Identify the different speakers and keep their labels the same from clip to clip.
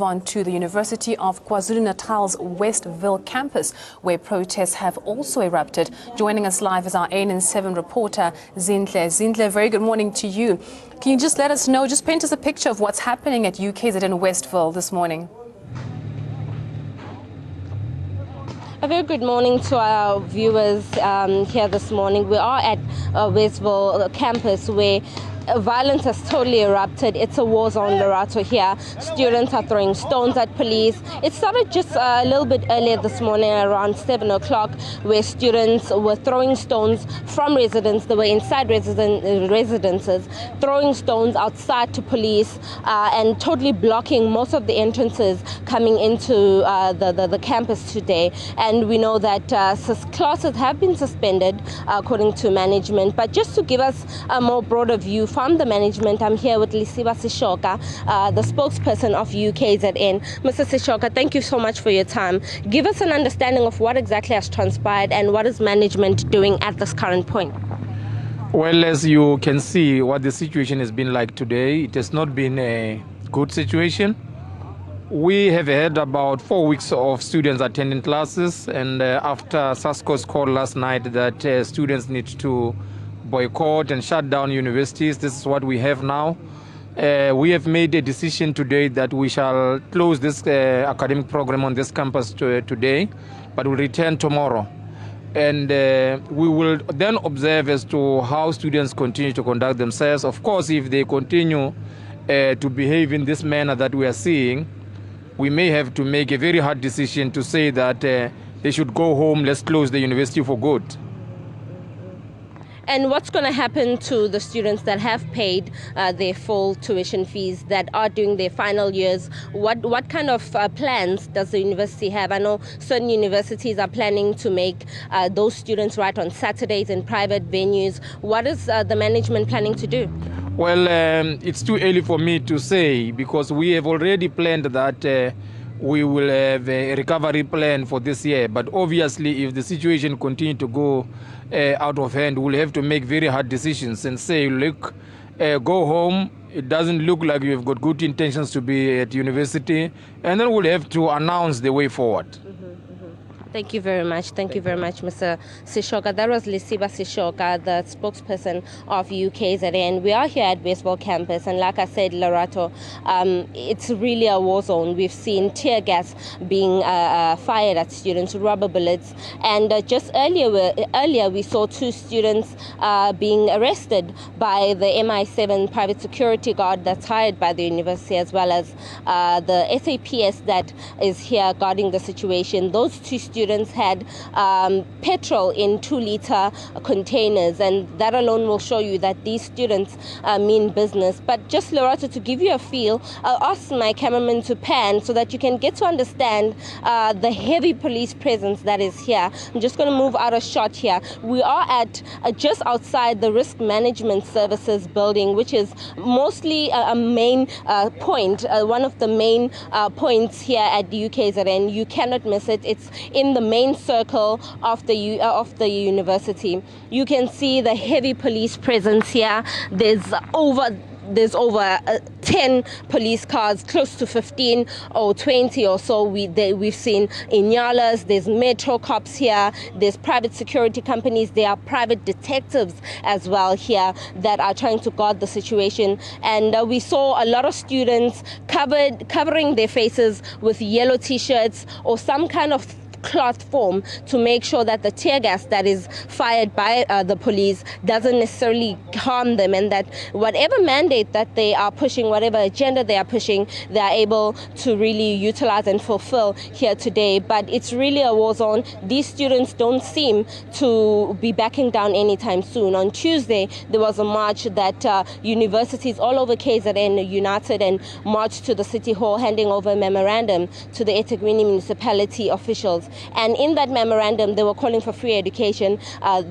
Speaker 1: move on to the University of KwaZulu-Natal's Westville campus, where protests have also erupted. Joining us live is our ANN7 reporter, Zinhle. Zinhle, very good morning to you. Can you just let us know, just paint us a picture of what's happening at UKZN Westville this morning?
Speaker 2: A very good morning to our viewers here this morning. We are at Westville campus where violence has totally erupted. It's a war zone, Lorato, here. Students are throwing stones at police. It started just a little bit earlier this morning, around 7 o'clock, where students were throwing stones from residents. They were inside residences, throwing stones outside to police and totally blocking most of the entrances coming into the campus today. And we know that classes have been suspended, according to management. But just to give us a more broader view from the management, I'm here with Lisiba Sishoka, the spokesperson of UKZN. Mr. Sishoka, thank you so much for your time. Give us an understanding of what exactly has transpired and what is management doing at this current point.
Speaker 3: Well, as you can see, what the situation has been like today, it has not been a good situation. We have had about 4 weeks of students attending classes, and after SASCO's call last night that students need to boycott and shut down universities, this is what we have now. We have made a decision today that we shall close this academic program on this campus today, but we'll return tomorrow. And we will then observe as to how students continue to conduct themselves. Of course, if they continue to behave in this manner that we are seeing, we may have to make a very hard decision to say that they should go home, let's close the university for good.
Speaker 2: And what's going to happen to the students that have paid their full tuition fees, that are doing their final years? What kind of plans does the university have? I know certain universities are planning to make those students write on Saturdays in private venues. What is the management planning to do?
Speaker 3: Well, it's too early for me to say, because we have already planned that we will have a recovery plan for this year. But obviously, if the situation continues to go out of hand, we'll have to make very hard decisions and say, look, go home. It doesn't look like you've got good intentions to be at university. And then we'll have to announce the way forward.
Speaker 2: Thank you very much. Thank you very much, Mr. Sishoka. That was Lisiba Sishoka, the spokesperson of UKZN. We are here at Westville campus, and like I said, Lorato, it's really a war zone. We've seen tear gas being fired at students, rubber bullets, and just earlier we saw 2 students being arrested by the MI7 private security guard that's hired by the university, as well as the SAPS that is here guarding the situation. Those 2 students had petrol in 2-liter containers, and that alone will show you that these students mean business. But just, Lorato, to give you a feel, I'll ask my cameraman to pan so that you can get to understand the heavy police presence that is here. I'm just going to move out of shot here. We are at just outside the Risk Management Services building, which is mostly a main point, one of the main points here at the UKZN. You cannot miss it. It's in the main circle of the university. You can see the heavy police presence here. There's over 10 police cars, close to 15 or 20 or so we've seen Inyalas. There's metro cops here. There's private security companies. There are private detectives as well here that are trying to guard the situation. And we saw a lot of students covering their faces with yellow T-shirts or some kind of cloth form to make sure that the tear gas that is fired by the police doesn't necessarily harm them, and that whatever mandate that they are pushing, whatever agenda they are pushing, they are able to really utilize and fulfill here today. But it's really a war zone. These students don't seem to be backing down anytime soon. On Tuesday, there was a march that universities all over KZN united and marched to the City Hall, handing over a memorandum to the eThekwini municipality officials. And in that memorandum, they were calling for free education.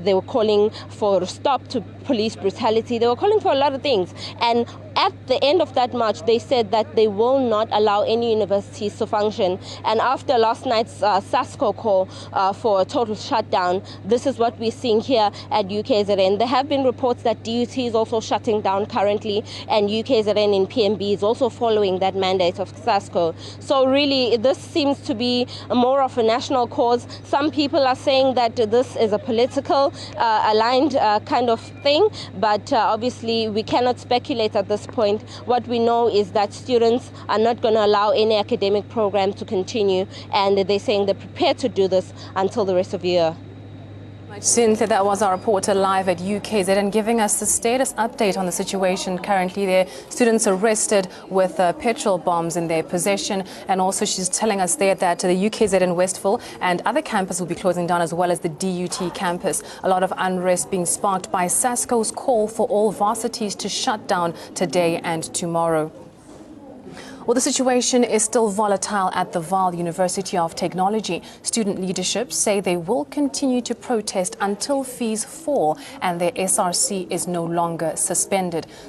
Speaker 2: They were calling for a stop to police brutality. They were calling for a lot of things. And at the end of that march, they said that they will not allow any universities to function. And after last night's SASCO call for a total shutdown, this is what we're seeing here at UKZN. There have been reports that DUT is also shutting down currently, and UKZN in PMB is also following that mandate of SASCO. So really, this seems to be more of a national cause. Some people are saying that this is a political aligned kind of thing, but obviously we cannot speculate at this point. What we know is that students are not going to allow any academic program to continue, and they're saying they're prepared to do this until the rest of the year.
Speaker 1: Cynthia, that was our reporter live at UKZN giving us the status update on the situation currently there. Students arrested with petrol bombs in their possession, and also she's telling us there that the UKZN Westville and other campuses will be closing down, as well as the DUT campus. A lot of unrest being sparked by SASCO's call for all varsities to shut down today and tomorrow. Well, the situation is still volatile at the Vaal University of Technology. Student leadership say they will continue to protest until fees fall and their SRC is no longer suspended.